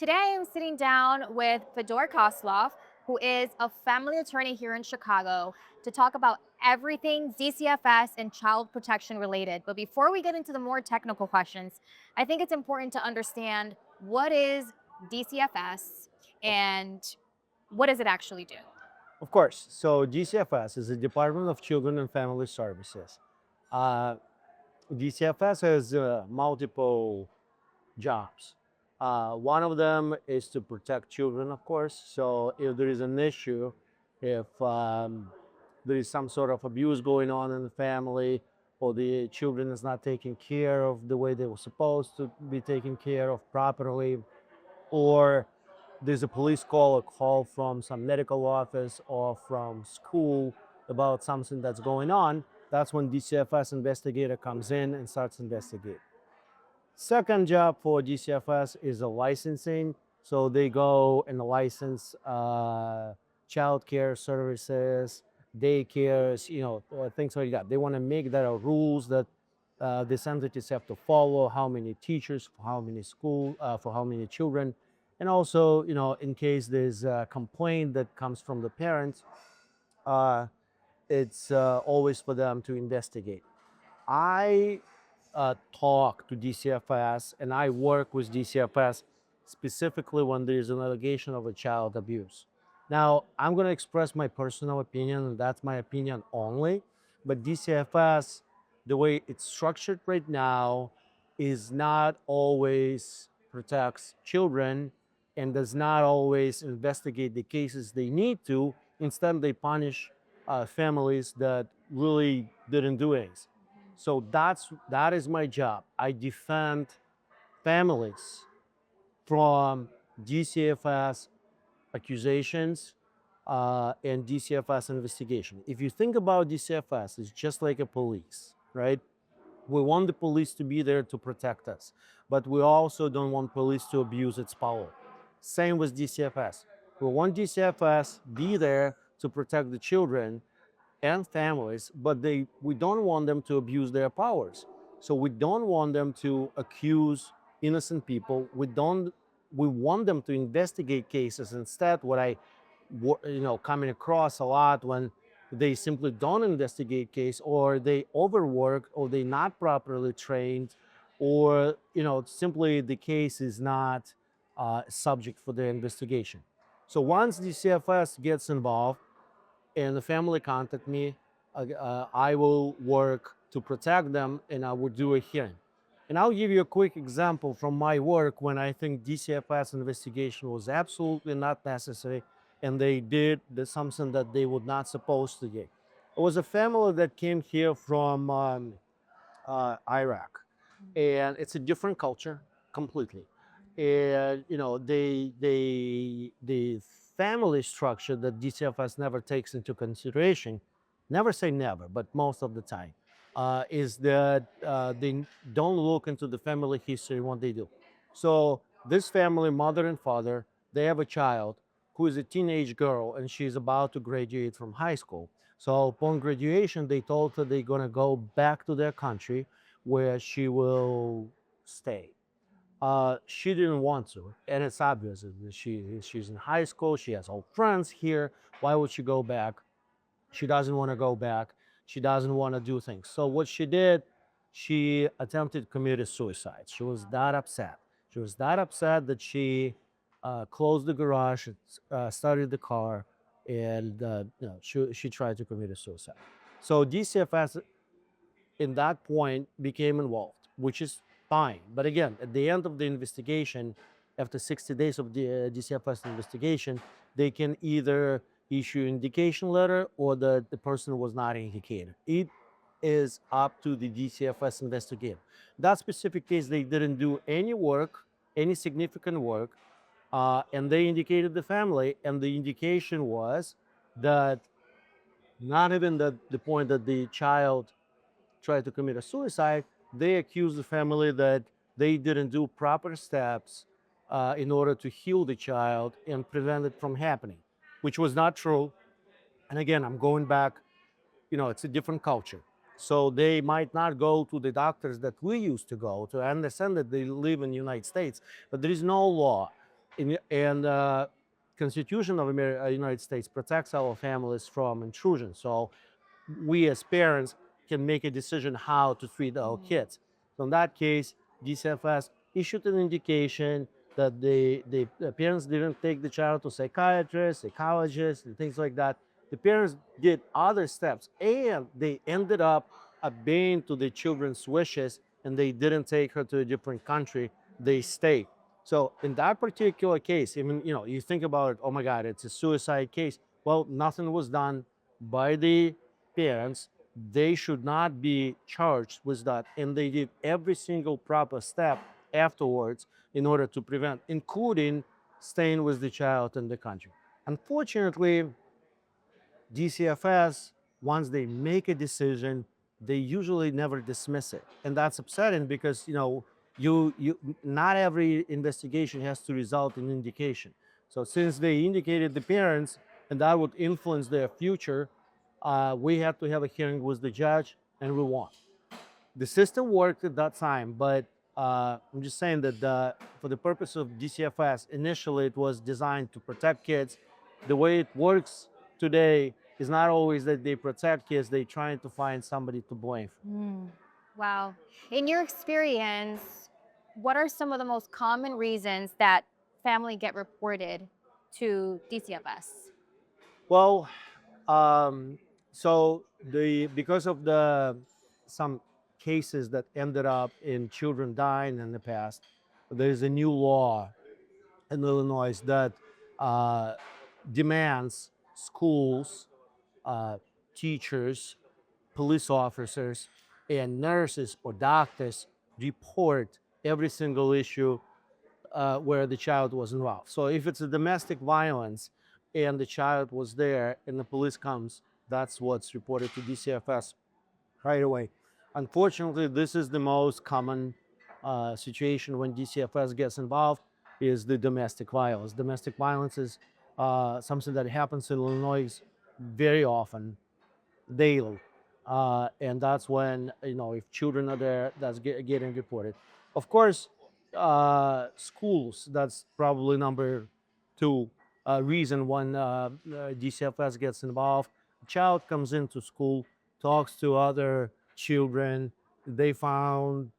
Today, I'm sitting down with Fedor Kozlov, who is a family attorney here in Chicago, to talk about everything DCFS and child protection related. But before we get into the more technical questions, I think it's important to understand what is DCFS and what does it actually do? Of course. So DCFS is the Department of Children and Family Services. Uh, DCFS has multiple jobs. One of them is to protect children, of course. So if there is an issue, if there is some sort of abuse going on in the family, or the children is not taken care of the way they were supposed to be taken care of properly, or there's a police call, a call from some medical office or from school about something that's going on, that's when DCFS investigator comes in and starts investigating. Second job for DCFS is the licensing. So they go and license child care services, daycares, things like that. They want to make there are rules that these entities have to follow, how many teachers, for how many school, for how many children. And also, in case there's a complaint that comes from the parents, uh, it's always for them to investigate. I talk to DCFS and I work with DCFS specifically when there's an allegation of a child abuse. Now, I'm going to express my personal opinion, and that's my opinion only. But DCFS, the way it's structured right now, is not always protects children and does not always investigate the cases they need to. Instead, they punish families that really didn't do anything. So that is my job. I defend families from DCFS accusations and DCFS investigation. If you think about DCFS, it's just like a police, right? We want the police to be there to protect us, but we also don't want police to abuse its power. Same with DCFS. We want DCFS be there to protect the children and families, but we don't want them to abuse their powers. So we don't want them to accuse innocent people. We want them to investigate cases. Instead, what coming across a lot when they simply don't investigate case, or they overwork, or they not properly trained, or simply the case is not subject for the investigation. So once the CFS gets involved and the family contact me, I will work to protect them and I will do a hearing. And I'll give you a quick example from my work when I think DCFS investigation was absolutely not necessary and they did something that they would not supposed to do. It was a family that came here from Iraq, and it's a different culture completely. And the family structure that DCFS never takes into consideration, never say never, but most of the time, is that they don't look into the family history what they do. So this family, mother and father, they have a child who is a teenage girl and she's about to graduate from high school. So upon graduation, they told her they're gonna go back to their country where she will stay. She didn't want to, and it's obvious that she's in high school. She has old friends here. Why would she go back? She doesn't want to go back. She doesn't want to do things. So what she did, she attempted to commit suicide. She was that upset. She was that upset that she closed the garage, started the car, and she tried to commit suicide. So DCFS in that point became involved, which is fine. But again, at the end of the investigation, after 60 days of the DCFS investigation, they can either issue indication letter or the person was not indicated. It is up to the DCFS investigator. That specific case, they didn't do any work, any significant work, and they indicated the family, and the indication was that not even the point that the child tried to commit a suicide, they accused the family that they didn't do proper steps in order to heal the child and prevent it from happening, which was not true. And again, I'm going back, it's a different culture. So they might not go to the doctors that we used to go to. I understand that they live in the United States, but there is no law And Constitution of United States protects our families from intrusion. So we as parents can make a decision how to treat our kids. So in that case, DCFS issued an indication that the parents didn't take the child to psychiatrists, psychologists, and things like that. The parents did other steps, and they ended up obeying to the children's wishes, and they didn't take her to a different country. They stayed. So in that particular case, even you think about it, oh my God, it's a suicide case. Well, nothing was done by the parents. They should not be charged with that, and they did every single proper step afterwards in order to prevent, including staying with the child in the country. Unfortunately, DCFS, once they make a decision, they usually never dismiss it, and that's upsetting because you not every investigation has to result in indication. So since they indicated the parents, and that would influence their future, we have to have a hearing with the judge, and we won. The system worked at that time, but I'm just saying that for the purpose of DCFS, initially it was designed to protect kids. The way it works today is not always that they protect kids, they're trying to find somebody to blame. Wow. In your experience, what are some of the most common reasons that family get reported to DCFS? Well, um, so because of the some cases that ended up in children dying in the past, there's a new law in Illinois that uh, demands schools, uh, teachers, police officers, and nurses or doctors report every single issue where the child was involved. So if it's a domestic violence and the child was there and the police comes, that's what's reported to DCFS right away. Unfortunately, this is the most common situation when DCFS gets involved is the domestic violence. Domestic violence is something that happens in Illinois very often, daily. And that's when, if children are there, that's getting reported. Of course, schools, that's probably number two reason when DCFS gets involved. A child comes into school, talks to other children. They found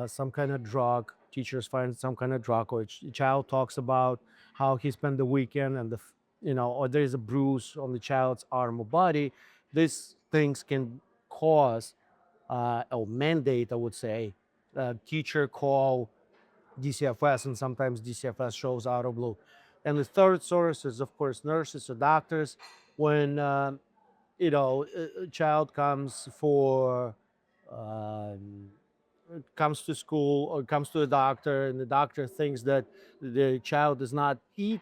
some kind of drug. Teachers find some kind of drug, or child talks about how he spent the weekend, and or there is a bruise on the child's arm or body. These things can cause or mandate, I would say, teacher call DCFS, and sometimes DCFS shows out of blue. And the third source is, of course, nurses or doctors. When a child um, comes to school or comes to a doctor, and the doctor thinks that the child does not eat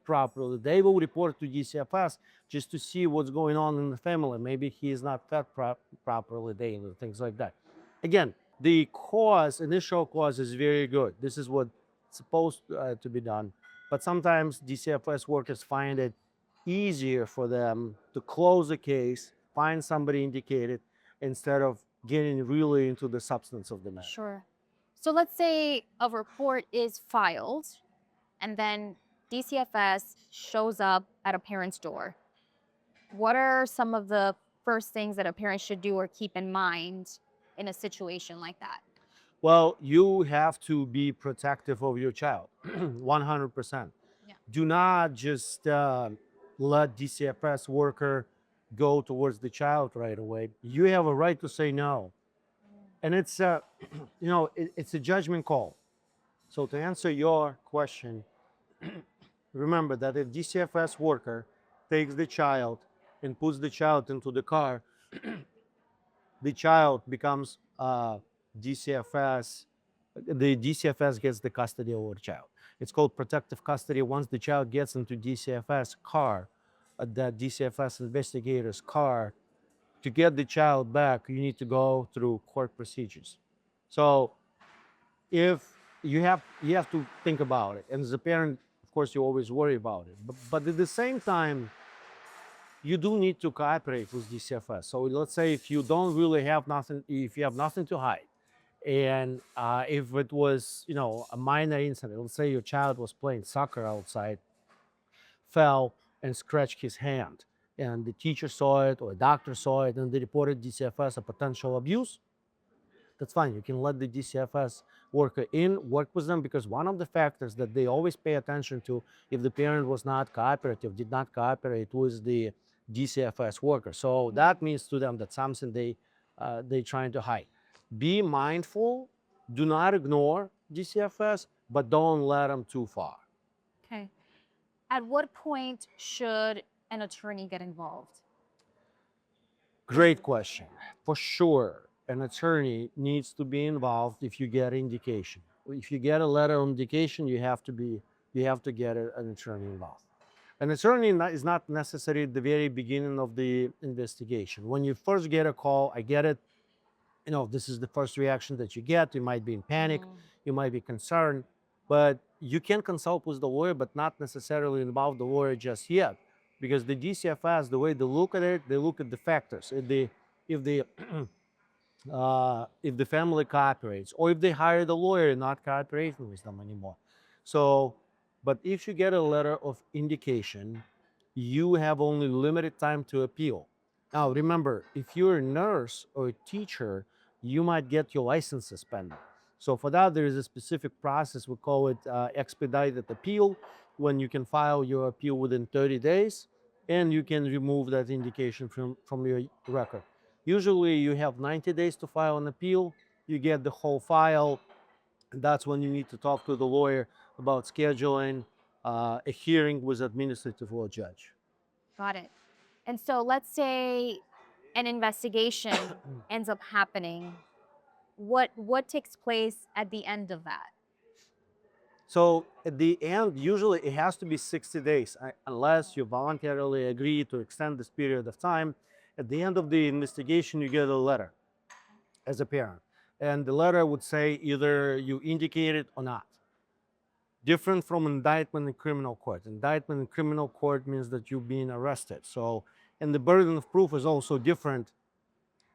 properly, they will report to DCFS just to see what's going on in the family. Maybe he is not fed properly daily, things like that. Again, the initial cause is very good. This is what's supposed to be done. But sometimes DCFS workers find it easier for them to close a case, find somebody indicated, instead of getting really into the substance of the matter. Sure. So let's say a report is filed and then DCFS shows up at a parent's door. What are some of the first things that a parent should do or keep in mind in a situation like that? Well, you have to be protective of your child, 100%. Yeah. Do not just let DCFS worker go towards the child right away. You have a right to say no, and it's it's a judgment call. So to answer your question, remember that if DCFS worker takes the child and puts the child into the car, the child becomes DCFS. The DCFS gets the custody over the child. It's called protective custody. Once the child gets into DCFS car, the DCFS investigator's car, to get the child back, you need to go through court procedures. So if you have to think about it, and as a parent, of course, you always worry about it. But at the same time, you do need to cooperate with DCFS. So let's say if you don't really have nothing, if you have nothing to hide, And if it was, a minor incident, let's say your child was playing soccer outside, fell and scratched his hand, and the teacher saw it or a doctor saw it, and they reported DCFS a potential abuse, that's fine. You can let the DCFS worker in, work with them, because one of the factors that they always pay attention to, if the parent was not cooperative, did not cooperate with the DCFS worker. So that means to them that something they trying to hide. Be mindful. Do not ignore DCFS, but don't let them too far. Okay. At what point should an attorney get involved? Great question. For sure, an attorney needs to be involved if you get indication. If you get a letter of indication, you have to get an attorney involved. An attorney is not necessary at the very beginning of the investigation. When you first get a call, I get it. This is the first reaction that you get. You might be in panic, you might be concerned, but you can consult with the lawyer, but not necessarily involve the lawyer just yet, because the DCFS, the way they look at it, they look at the factors. If the if the family cooperates, or if they hire the lawyer and not cooperating with them anymore. So, but if you get a letter of indication, you have only limited time to appeal. Now, remember, if you're a nurse or a teacher, you might get your license suspended. So for that, there is a specific process. We call it expedited appeal, when you can file your appeal within 30 days, and you can remove that indication from your record. Usually you have 90 days to file an appeal. You get the whole file, and that's when you need to talk to the lawyer about scheduling a hearing with administrative law judge. Got it. And so let's say an investigation ends up happening. What takes place at the end of that? So at the end, usually it has to be 60 days, unless you voluntarily agree to extend this period of time. At the end of the investigation, you get a letter as a parent. And the letter would say either you indicate it or not. Different from indictment in criminal court. Indictment in criminal court means that you're being arrested. So, and the burden of proof is also different.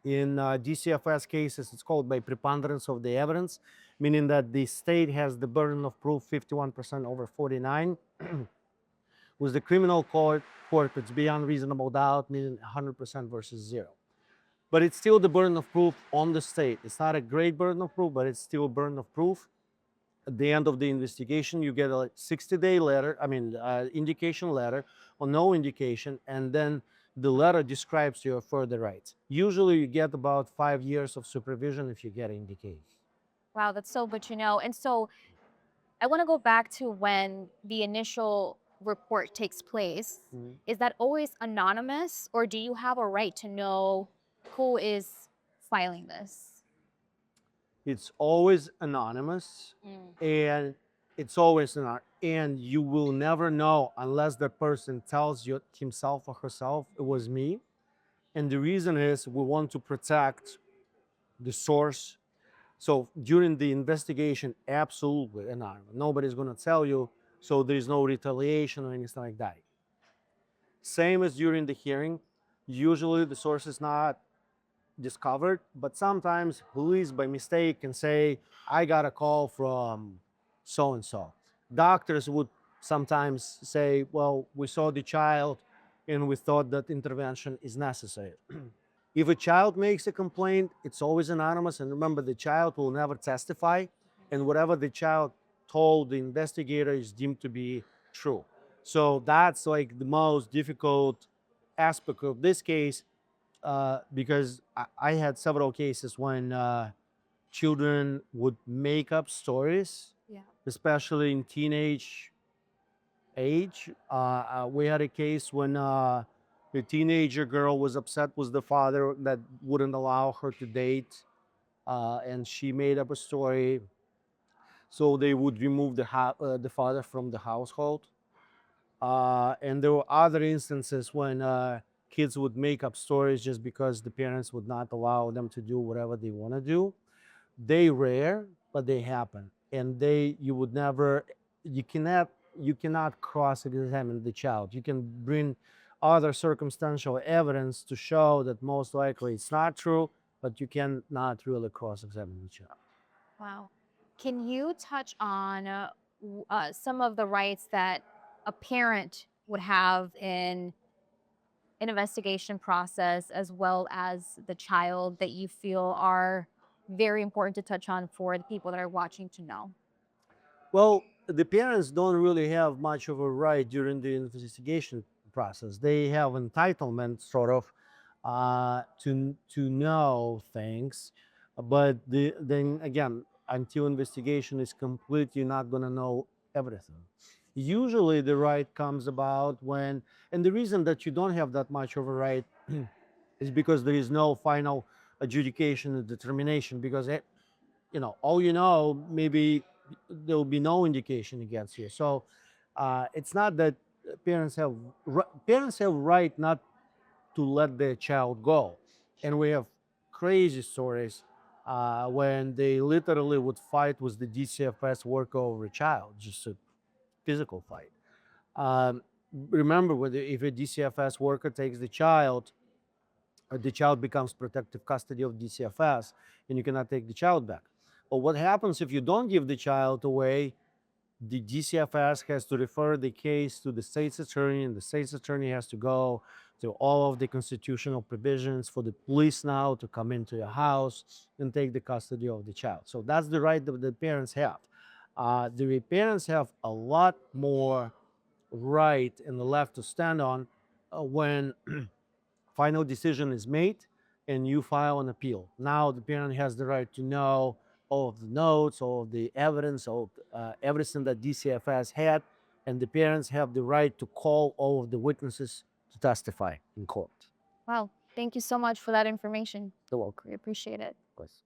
In DCFS cases, it's called by preponderance of the evidence, meaning that the state has the burden of proof 51% over 49. With the criminal court, it's beyond reasonable doubt, meaning 100% versus zero. But it's still the burden of proof on the state. It's not a great burden of proof, but it's still a burden of proof. At the end of the investigation, you get a 60-day letter, indication letter or no indication, and then the letter describes your further rights. Usually you get about 5 years of supervision if you get indication. Wow, that's so good to know. And so I want to go back to when the initial report takes place. Is that always anonymous, or do you have a right to know who is filing this? It's always anonymous, and it's always and you will never know unless the person tells you himself or herself, it was me. And the reason is we want to protect the source. So during the investigation, absolutely anonymous. Nobody's going to tell you, so there's no retaliation or anything like that. Same as during the hearing. Usually the source is not discovered, but sometimes police by mistake can say, I got a call from so and so. Doctors would sometimes say, well, we saw the child and we thought that intervention is necessary. If a child makes a complaint, it's always anonymous. And remember, the child will never testify, and whatever the child told the investigator is deemed to be true. So that's like the most difficult aspect of this case, because I had several cases when children would make up stories, Yeah. especially in teenage age. We had a case when a teenager girl was upset with the father that wouldn't allow her to date, and she made up a story. So they would remove the father from the household. And there were other instances when kids would make up stories just because the parents would not allow them to do whatever they want to do. They rare, but they happen, and you cannot cross-examine the child. You can bring other circumstantial evidence to show that most likely it's not true, but you cannot really cross-examine the child. Wow. Can you touch on some of the rights that a parent would have in an investigation process, as well as the child, that you feel are very important to touch on for the people that are watching to know? Well, the parents don't really have much of a right during the investigation process. They have entitlement, sort of, to know things, but then again, until investigation is complete, you're not gonna know everything. Usually, the right comes about when, and the reason that you don't have that much of a right is because there is no final adjudication and determination. Because all maybe there will be no indication against you. So it's not that parents have right not to let their child go. And we have crazy stories when they literally would fight with the DCFS worker over a child, just a physical fight. Remember, if a DCFS worker takes the child becomes protective custody of DCFS, and you cannot take the child back. But what happens if you don't give the child away? The DCFS has to refer the case to the state's attorney, and the state's attorney has to go to all of the constitutional provisions for the police now to come into your house and take the custody of the child. So that's the right that the parents have. The parents have a lot more right and the left to stand on when final decision is made and you file an appeal. Now the parent has the right to know all of the notes, all of the evidence, all everything that DCFS had, and the parents have the right to call all of the witnesses to testify in court. Wow. Thank you so much for that information. You're welcome. We appreciate it. Of course.